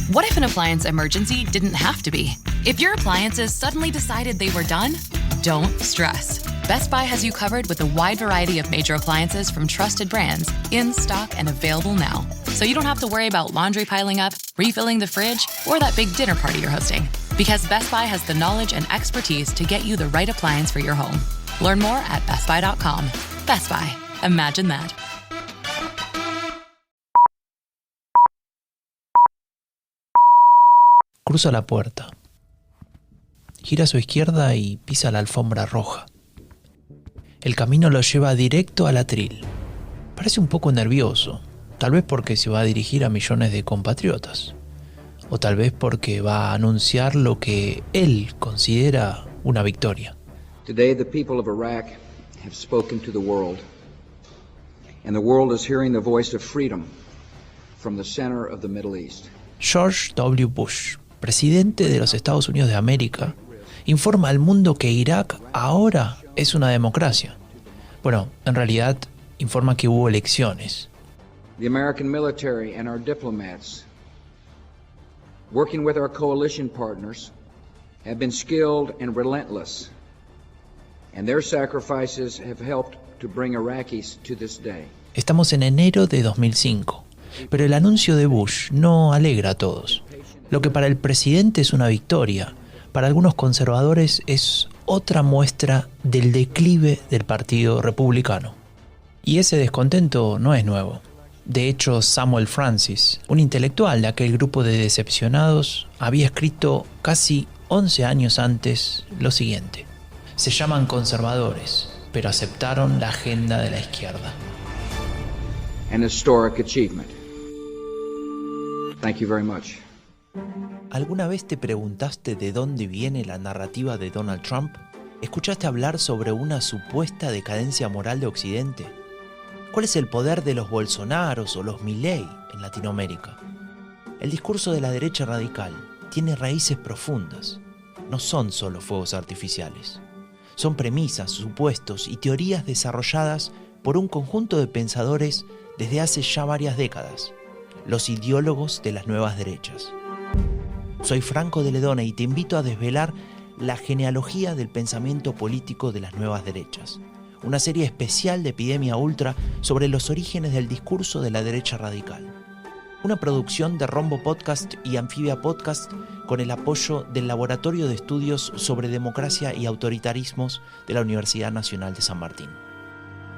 What if an appliance emergency didn't have to be? If your appliances suddenly decided they were done, don't stress. Best Buy has you covered with a wide variety of major appliances from trusted brands, in stock and available now. So you don't have to worry about laundry piling up, refilling the fridge, or that big dinner party you're hosting. Because Best Buy has the knowledge and expertise to get you the right appliance for your home. Learn more at bestbuy.com. Best Buy. Imagine that. Cruza la puerta, gira a su izquierda y pisa la alfombra roja. El camino lo lleva directo al atril. Parece un poco nervioso, tal vez porque se va a dirigir a millones de compatriotas, o tal vez porque va a anunciar lo que él considera una victoria. Today the people of Iraq have spoken to the world, and the world is hearing the voice of freedom from the center of the Middle East. George W. Bush, presidente de los Estados Unidos de América, informa al mundo que Irak ahora es una democracia. Bueno, en realidad informa que hubo elecciones. The American military and our diplomats, working with our coalition partners, have been skilled and relentless, and their sacrifices have helped to bring Iraqis to this day. Estamos en enero de 2005, pero el anuncio de Bush no alegra a todos. Lo que para el presidente es una victoria, para algunos conservadores es otra muestra del declive del Partido Republicano. Y ese descontento no es nuevo. De hecho, Samuel Francis, un intelectual de aquel grupo de decepcionados, había escrito casi 11 años antes lo siguiente: se llaman conservadores, pero aceptaron la agenda de la izquierda. An historic achievement. Thank you very much. ¿Alguna vez te preguntaste de dónde viene la narrativa de Donald Trump? ¿Escuchaste hablar sobre una supuesta decadencia moral de Occidente? ¿Cuál es el poder de los Bolsonaros o los Milei en Latinoamérica? El discurso de la derecha radical tiene raíces profundas. No son solo fuegos artificiales. Son premisas, supuestos y teorías desarrolladas por un conjunto de pensadores desde hace ya varias décadas, los ideólogos de las nuevas derechas. Soy Franco de Ledona y te invito a desvelar la genealogía del pensamiento político de las nuevas derechas, una serie especial de Epidemia Ultra sobre los orígenes del discurso de la derecha radical. Una producción de Rombo Podcast y Anfibia Podcast con el apoyo del Laboratorio de Estudios sobre Democracia y Autoritarismos de la Universidad Nacional de San Martín.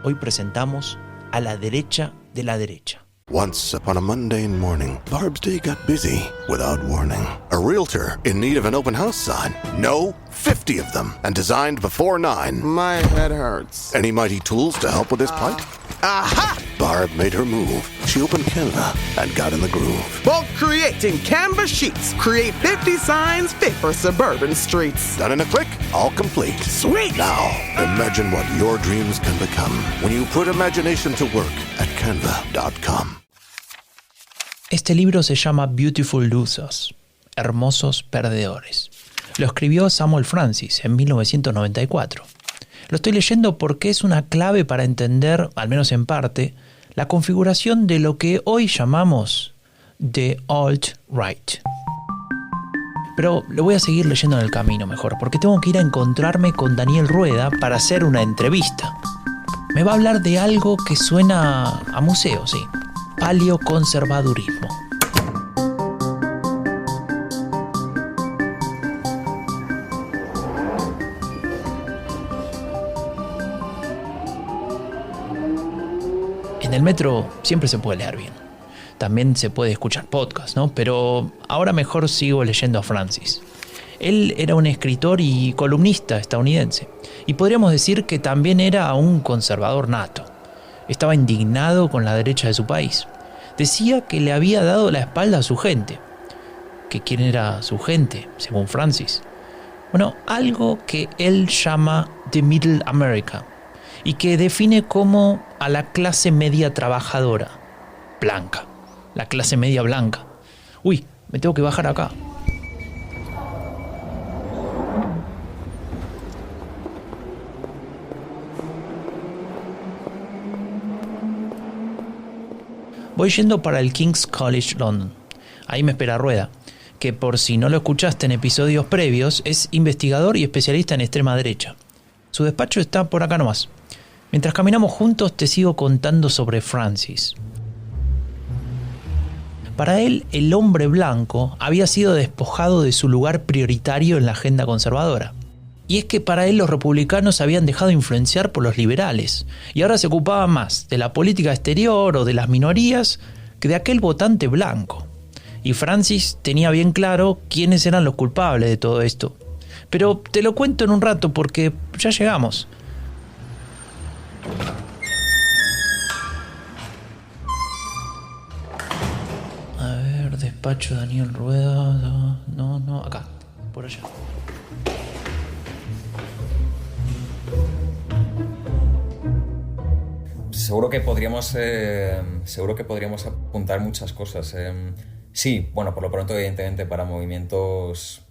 Hoy presentamos a la derecha de la derecha. Once upon a mundane morning, Barb's day got busy without warning. A realtor in need of an open house sign. No, 50 of them, and designed before 9. My head hurts. Any mighty tools to help with his plight? Aha! Barb made her move. She opened Canva and got in the groove. Bulk creating Canva sheets. Create 50 signs fit for suburban streets. Done in a click, all complete. Sweet! Now, imagine what your dreams can become when you put imagination to work at canva.com. Este libro se llama Beautiful Losers, Hermosos Perdedores. Lo escribió Samuel Francis en 1994. Lo estoy leyendo porque es una clave para entender, al menos en parte, la configuración de lo que hoy llamamos The Alt-Right. Pero lo voy a seguir leyendo en el camino mejor, porque tengo que ir a encontrarme con Daniel Rueda para hacer una entrevista. Me va a hablar de algo que suena a museo, sí. Paleoconservadurismo. En el metro siempre se puede leer bien. También se puede escuchar podcast, ¿no? Pero ahora mejor sigo leyendo a Francis. Él era un escritor y columnista estadounidense. Y podríamos decir que también era un conservador nato. Estaba indignado con la derecha de su país. Decía que le había dado la espalda a su gente. ¿Que quién era su gente, según Francis? Bueno, algo que él llama The Middle America y que define como a la clase media trabajadora, blanca, la clase media blanca. Uy, me tengo que bajar acá. voy yendo para el King's College London. Ahí me espera Rueda, que por si no lo escuchaste en episodios previos, es investigador y especialista en extrema derecha. Su despacho está por acá nomás. Mientras caminamos juntos te sigo contando sobre Francis. Para él, el hombre blanco había sido despojado de su lugar prioritario en la agenda conservadora. Y es que para él los republicanos habían dejado influenciar por los liberales, y ahora se ocupaban más de la política exterior o de las minorías que de aquel votante blanco. Y Francis tenía bien claro quiénes eran los culpables de todo esto. Pero te lo cuento en un rato porque ya llegamos. Despacho Daniel Rueda. No, acá, por allá. Seguro que podríamos apuntar muchas cosas. Sí, bueno, por lo pronto, evidentemente, para movimientos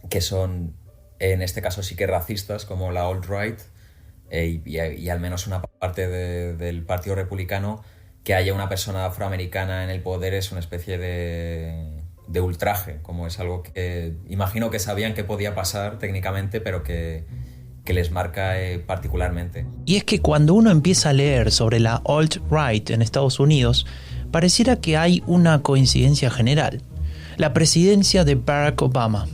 que son, en este caso sí que racistas, como la alt-right, y al menos una parte del Partido Republicano, que haya una persona afroamericana en el poder es una especie de ultraje, como es algo que imagino que sabían que podía pasar técnicamente, pero que les marca particularmente. Y es que cuando uno empieza a leer sobre la alt-right en Estados Unidos, pareciera que hay una coincidencia general. La presidencia de Barack Obama,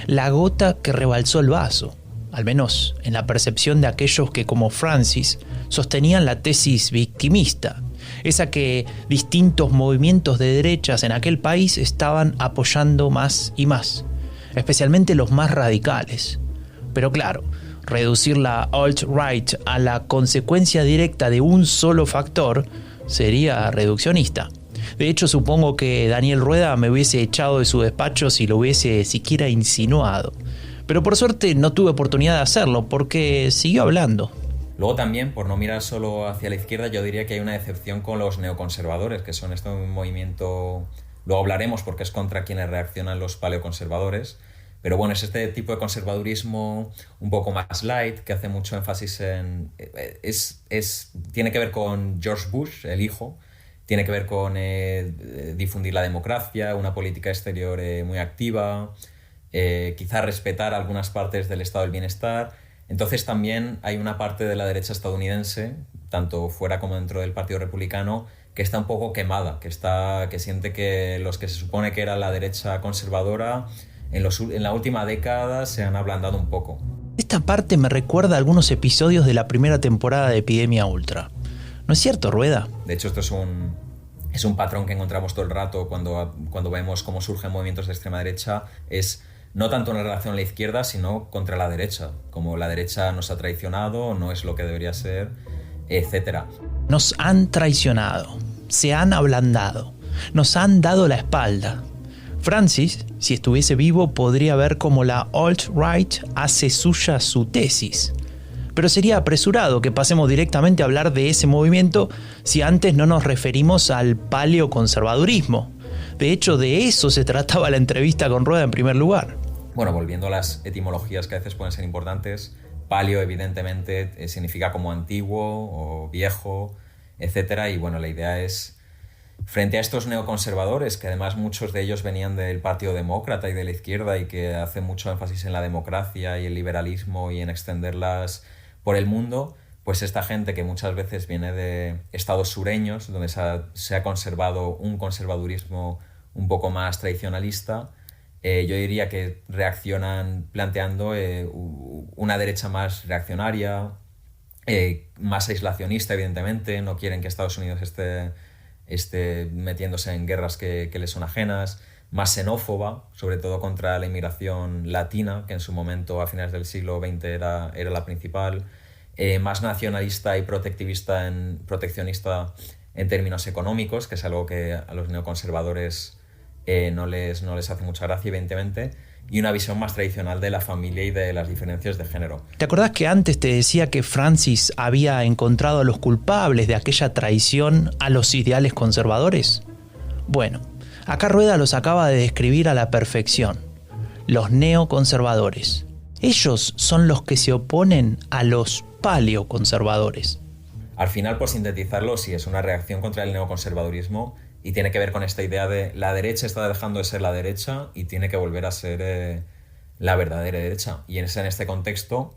la gota que rebalsó el vaso, al menos en la percepción de aquellos que, como Francis, sostenían la tesis victimista, esa que distintos movimientos de derechas en aquel país estaban apoyando más y más, especialmente los más radicales. Pero claro, reducir la alt-right a la consecuencia directa de un solo factor sería reduccionista. De hecho, supongo que Daniel Rueda me hubiese echado de su despacho si lo hubiese siquiera insinuado. Pero por suerte no tuve oportunidad de hacerlo porque siguió hablando. Luego también, por no mirar solo hacia la izquierda, yo diría que hay una decepción con los neoconservadores, que son este movimiento, luego hablaremos porque es contra quienes reaccionan los paleoconservadores, pero bueno, es este tipo de conservadurismo un poco más light, que hace mucho énfasis en... tiene que ver con George Bush, el hijo, tiene que ver con difundir la democracia, una política exterior muy activa, quizá respetar algunas partes del estado del bienestar. Entonces también hay una parte de la derecha estadounidense, tanto fuera como dentro del Partido Republicano, que está un poco quemada, que siente que los que se supone que era la derecha conservadora en la última década se han ablandado un poco. Esta parte me recuerda a algunos episodios de la primera temporada de Epidemia Ultra. ¿No es cierto, Rueda? De hecho, esto es un patrón que encontramos todo el rato cuando vemos cómo surgen movimientos de extrema derecha. Es no tanto en relación a la izquierda, sino contra la derecha. Como la derecha nos ha traicionado, no es lo que debería ser, etc. Nos han traicionado, se han ablandado, nos han dado la espalda. Francis, si estuviese vivo, podría ver cómo la alt-right hace suya su tesis. Pero sería apresurado que pasemos directamente a hablar de ese movimiento si antes no nos referimos al paleoconservadurismo. De hecho, de eso se trataba la entrevista con Rueda en primer lugar. Bueno, volviendo a las etimologías que a veces pueden ser importantes, paleo evidentemente significa como antiguo o viejo, etc. Y bueno, la idea es, frente a estos neoconservadores, que además muchos de ellos venían del Partido Demócrata y de la izquierda y que hacen mucho énfasis en la democracia y el liberalismo y en extenderlas por el mundo, pues esta gente que muchas veces viene de estados sureños, donde se ha conservado un conservadurismo un poco más tradicionalista, yo diría que reaccionan planteando una derecha más reaccionaria, más aislacionista, evidentemente. No quieren que Estados Unidos esté metiéndose en guerras que les son ajenas, más xenófoba, sobre todo contra la inmigración latina, que en su momento, a finales del siglo XX, era la principal, más nacionalista y proteccionista en términos económicos, que es algo que a los neoconservadores no les hace mucha gracia, evidentemente, y una visión más tradicional de la familia y de las diferencias de género. ¿Te acordás que antes te decía que Francis había encontrado a los culpables de aquella traición a los ideales conservadores? Bueno, acá Rueda los acaba de describir a la perfección. Los neoconservadores. Ellos son los que se oponen a los paleoconservadores. Al final, por sintetizarlo, sí, es una reacción contra el neoconservadurismo y tiene que ver con esta idea de la derecha está dejando de ser la derecha y tiene que volver a ser la verdadera derecha. Y es en este contexto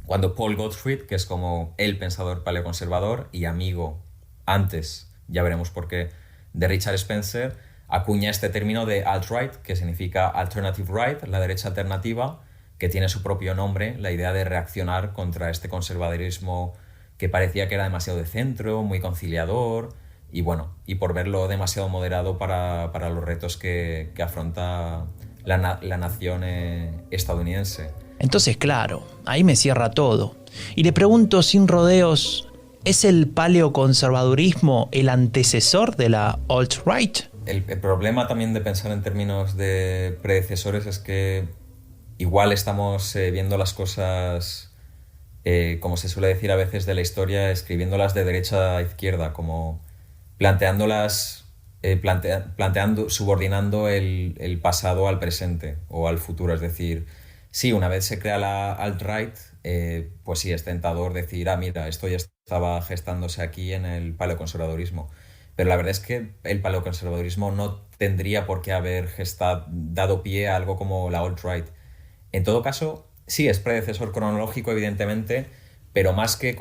cuando Paul Gottfried, que es como el pensador paleoconservador y amigo antes, ya veremos por qué, de Richard Spencer, acuña este término de alt-right, que significa alternative right, la derecha alternativa, que tiene su propio nombre, la idea de reaccionar contra este conservadurismo que parecía que era demasiado de centro, muy conciliador y bueno, y por verlo demasiado moderado para los retos que afronta la nación estadounidense. Entonces, claro, ahí me cierra todo. Y le pregunto sin rodeos, ¿es el paleoconservadurismo el antecesor de la alt-right? El problema también de pensar en términos de predecesores es que igual estamos viendo las cosas, como se suele decir a veces de la historia, escribiéndolas de derecha a izquierda, como planteándolas, subordinando el pasado al presente o al futuro. Es decir, sí, una vez se crea la alt-right, pues sí, es tentador decir, mira, esto ya estaba gestándose aquí en el paleoconservadurismo. Pero la verdad es que el paleoconservadurismo no tendría por qué haber dado pie a algo como la alt-right. En todo caso, sí, es predecesor cronológico, evidentemente, pero más que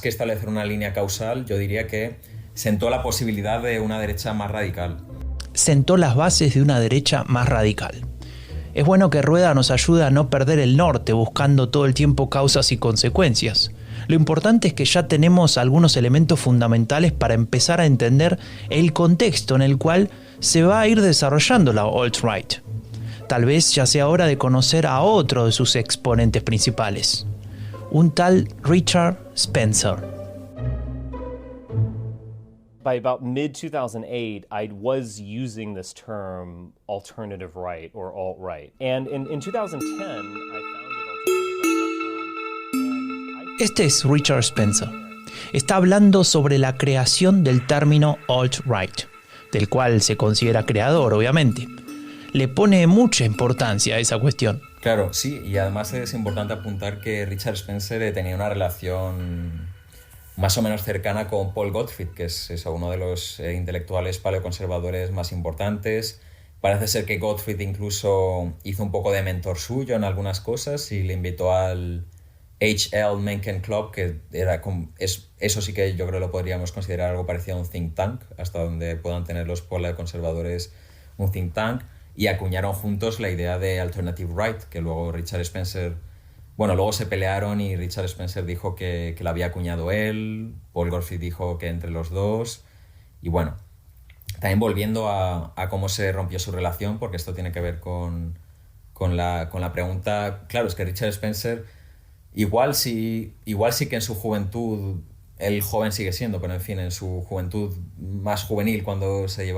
establecer una línea causal, yo diría que sentó la posibilidad de una derecha más radical. Sentó las bases de una derecha más radical. Es bueno que Rueda nos ayude a no perder el norte buscando todo el tiempo causas y consecuencias. Lo importante es que ya tenemos algunos elementos fundamentales para empezar a entender el contexto en el cual se va a ir desarrollando la alt-right. Tal vez ya sea hora de conocer a otro de sus exponentes principales, un tal Richard Spencer. By about mid-2008, I was using this term alternative right or alt-right. And in 2010, I founded alternativeright.com. Este es Richard Spencer. Está hablando sobre la creación del término alt-right, del cual se considera creador, obviamente. Le pone mucha importancia a esa cuestión. Claro, sí, y además es importante apuntar que Richard Spencer tenía una relación más o menos cercana con Paul Gottfried, que es uno de los intelectuales paleoconservadores más importantes. Parece ser que Gottfried incluso hizo un poco de mentor suyo en algunas cosas y le invitó al H.L. Mencken Club, que eso sí que yo creo que lo podríamos considerar algo parecido a un think tank, hasta donde puedan tener los paleoconservadores un think tank, y acuñaron juntos la idea de alternative right, que luego Richard Spencer... Bueno, luego se pelearon y Richard Spencer dijo que la había acuñado él, Paul Gottfried dijo que entre los dos, y bueno, también volviendo a cómo se rompió su relación, porque esto tiene que ver con la pregunta. Claro, es que Richard Spencer, igual sí que en su juventud, el joven sigue siendo, pero en fin, en su juventud más juvenil, cuando se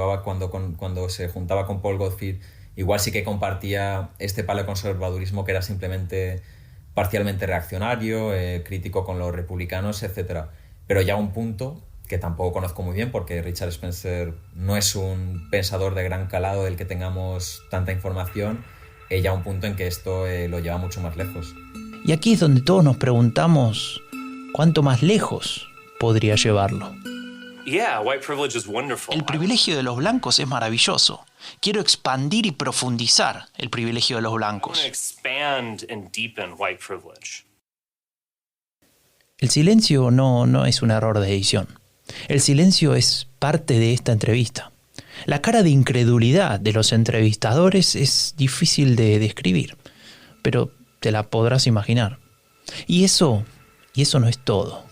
juntaba con Paul Gottfried, igual sí que compartía este paleoconservadurismo que era simplemente parcialmente reaccionario, crítico con los republicanos, etc. Pero ya a un punto que tampoco conozco muy bien, porque Richard Spencer no es un pensador de gran calado del que tengamos tanta información, ya a un punto en que esto lo lleva mucho más lejos. Y aquí es donde todos nos preguntamos cuánto más lejos podría llevarlo. Yeah, white privilege is wonderful. El privilegio de los blancos es maravilloso. Quiero expandir y profundizar el privilegio de los blancos. Expand and deepen white privilege. El silencio no es un error de edición. El silencio es parte de esta entrevista. La cara de incredulidad de los entrevistadores es difícil de describir, pero te la podrás imaginar. Y eso no es todo.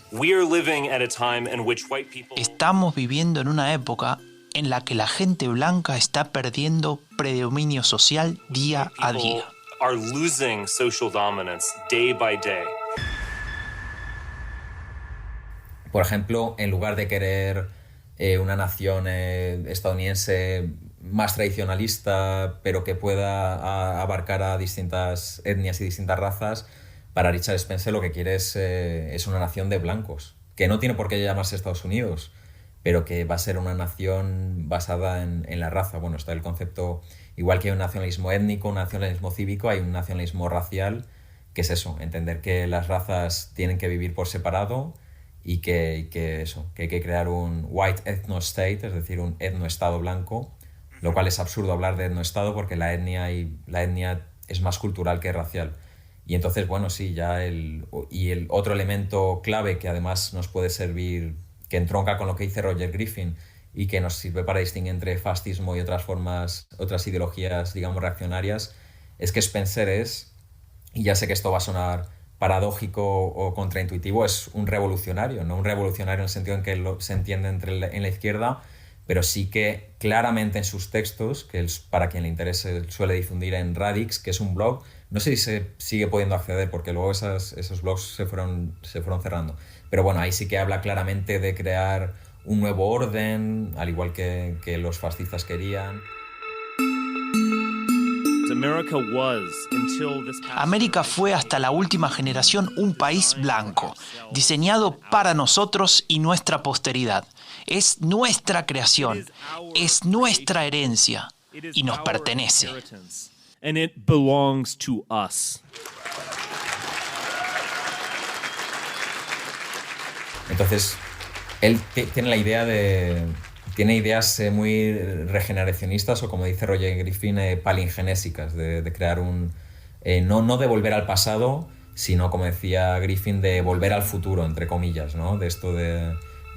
Estamos viviendo en una época en la que la gente blanca está perdiendo predominio social día a día. Por ejemplo, en lugar de querer una nación estadounidense más tradicionalista, pero que pueda abarcar a distintas etnias y distintas razas, para Richard Spencer lo que quiere es una nación de blancos, que no tiene por qué llamarse Estados Unidos, pero que va a ser una nación basada en la raza. Bueno, está el concepto, igual que hay un nacionalismo étnico, un nacionalismo cívico, hay un nacionalismo racial, que es eso, entender que las razas tienen que vivir por separado y que hay que crear un white ethno-state, es decir, un etno-estado blanco, lo cual es absurdo hablar de etno-estado porque la etnia es más cultural que racial. Y entonces, bueno, sí, el otro elemento clave que además nos puede servir, que entronca con lo que dice Roger Griffin y que nos sirve para distinguir entre fascismo y otras ideologías, digamos, reaccionarias, es que Spencer es, y ya sé que esto va a sonar paradójico o contraintuitivo, es un revolucionario, no un revolucionario en el sentido en que se entiende en la izquierda, pero sí que claramente en sus textos, que para quien le interese suele difundir en Radix, que es un blog, no sé si se sigue pudiendo acceder porque luego esos blogs se fueron cerrando, pero bueno, ahí sí que habla claramente de crear un nuevo orden, al igual que los fascistas querían. América fue hasta la última generación un país blanco, diseñado para nosotros y nuestra posteridad. Es nuestra creación, es nuestra herencia y nos pertenece. And it belongs to us. Entonces, él tiene ideas muy regeneracionistas o, como dice Roger Griffin, palingenésicas, de crear no de volver al pasado, sino, como decía Griffin, de volver al futuro, entre comillas, ¿no? De esto de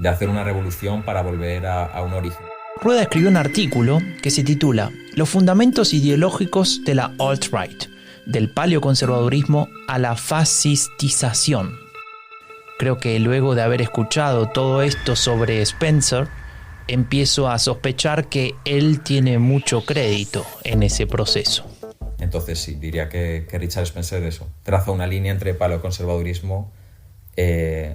hacer una revolución para volver a un origen. Rueda escribió un artículo que se titula Los fundamentos ideológicos de la alt-right, del paleoconservadurismo a la fascistización. Creo que luego de haber escuchado todo esto sobre Spencer, empiezo a sospechar que él tiene mucho crédito en ese proceso. Entonces sí, diría que Richard Spencer traza una línea entre paleoconservadurismo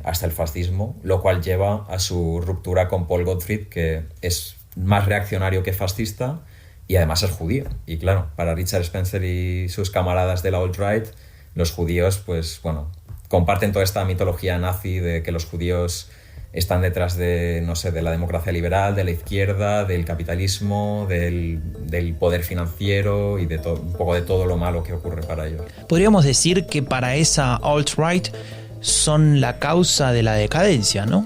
hasta el fascismo, lo cual lleva a su ruptura con Paul Gottfried, que es más reaccionario que fascista y además es judío. Y claro, para Richard Spencer y sus camaradas de la alt-right, los judíos, pues bueno, comparten toda esta mitología nazi de que los judíos están detrás de la democracia liberal, de la izquierda, del capitalismo, del poder financiero y un poco de todo lo malo que ocurre para ellos. Podríamos decir que para esa alt-right son la causa de la decadencia, ¿no?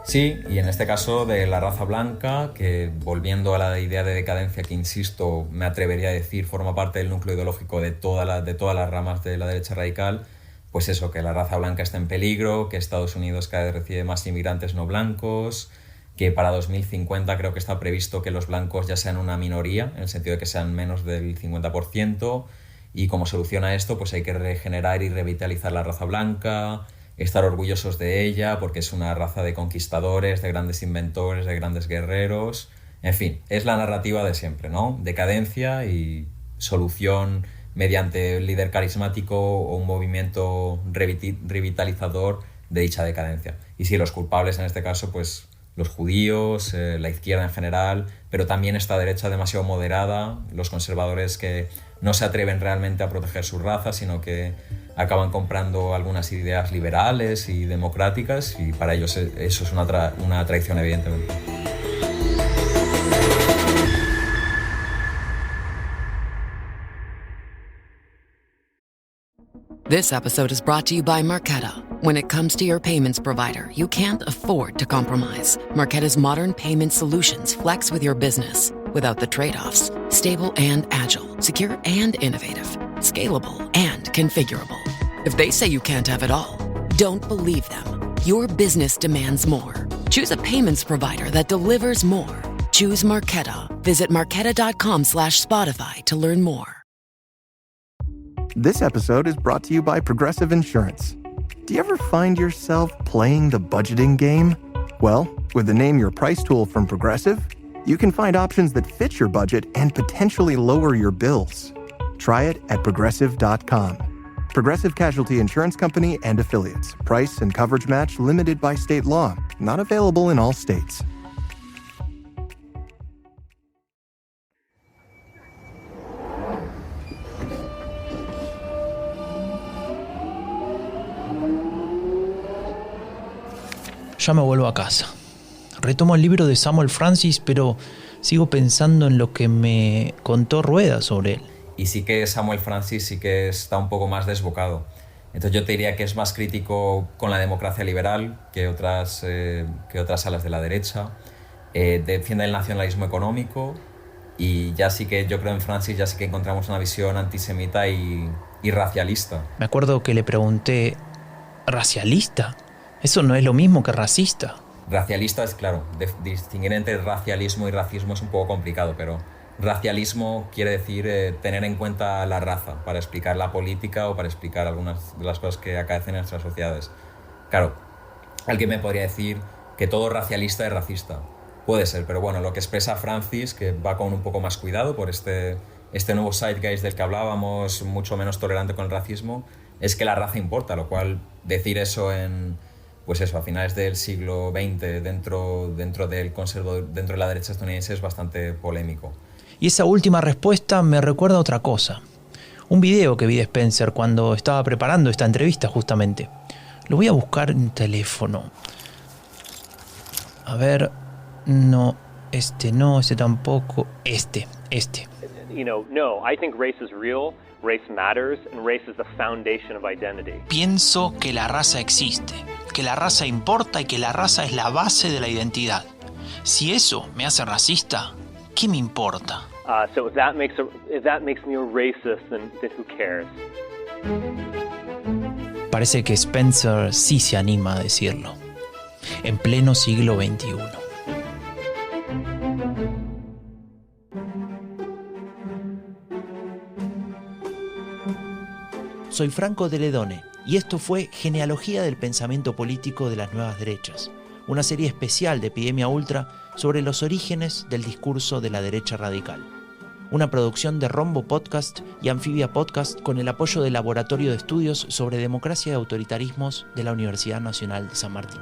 Sí, y en este caso de la raza blanca, que volviendo a la idea de decadencia que, insisto, me atrevería a decir forma parte del núcleo ideológico de todas las ramas de la derecha radical, pues eso, que la raza blanca está en peligro, que Estados Unidos cada vez recibe más inmigrantes no blancos, que para 2050 creo que está previsto que los blancos ya sean una minoría, en el sentido de que sean menos del 50%, y como solución a esto pues hay que regenerar y revitalizar la raza blanca, estar orgullosos de ella porque es una raza de conquistadores, de grandes inventores, de grandes guerreros. En fin, es la narrativa de siempre, ¿no? Decadencia y solución mediante un líder carismático o un movimiento revitalizador de dicha decadencia. Y sí, los culpables en este caso, pues los judíos, la izquierda en general, pero también esta derecha demasiado moderada, los conservadores que no se atreven realmente a proteger su raza, sino que acaban comprando algunas ideas liberales y democráticas, y para ellos eso es una traición, evidentemente. This episode is brought to you by Marqeta. When it comes to your payments provider, you can't afford to compromise. Marqeta's modern payment solutions flex with your business without the trade-offs. Stable and agile, secure and innovative, scalable and configurable. If they say you can't have it all, don't believe them. Your business demands more. Choose a payments provider that delivers more. Choose Marqeta. Visit marqeta.com/Spotify to learn more. This episode is brought to you by Progressive Insurance. Do you ever find yourself playing the budgeting game? Well, with the Name Your Price tool from Progressive, you can find options that fit your budget and potentially lower your bills. Try it at Progressive.com. Progressive Casualty Insurance Company and Affiliates. Price and coverage match limited by state law. Not available in all states. Ya me vuelvo a casa. Retomo el libro de Samuel Francis, pero sigo pensando en lo que me contó Rueda sobre él. Y sí que Samuel Francis sí que está un poco más desbocado. Entonces yo te diría que es más crítico con la democracia liberal que otras alas de la derecha. Defiende el nacionalismo económico y ya sí que yo creo en Francis ya sí que encontramos una visión antisemita y racialista. Me acuerdo que le pregunté, ¿racialista? Eso no es lo mismo que racista. Racialista es, claro, distinguir entre racialismo y racismo es un poco complicado, pero racialismo quiere decir tener en cuenta la raza para explicar la política o para explicar algunas de las cosas que acaecen en nuestras sociedades. Claro, alguien me podría decir que todo racialista es racista. Puede ser, pero bueno, lo que expresa Francis, que va con un poco más cuidado por este nuevo zeitgeist del que hablábamos, mucho menos tolerante con el racismo, es que la raza importa, lo cual decir eso a finales del siglo XX dentro de la derecha estadounidense es bastante polémico. Y esa última respuesta me recuerda a otra cosa. Un video que vi de Spencer cuando estaba preparando esta entrevista justamente. Lo voy a buscar en teléfono. A ver, no, este tampoco, este. No, I think race is real, race matters, and race is the foundation of identity. Pienso que la raza existe, que la raza importa y que la raza es la base de la identidad. Si eso me hace racista, ¿qué me importa? So if that makes me a racist, then who cares? Parece que Spencer sí se anima a decirlo, en pleno siglo XXI. Soy Franco de Ledone y esto fue Genealogía del Pensamiento Político de las Nuevas Derechas, una serie especial de Epidemia Ultra sobre los orígenes del discurso de la derecha radical. Una producción de Rombo Podcast y Anfibia Podcast con el apoyo del Laboratorio de Estudios sobre Democracia y Autoritarismos de la Universidad Nacional de San Martín.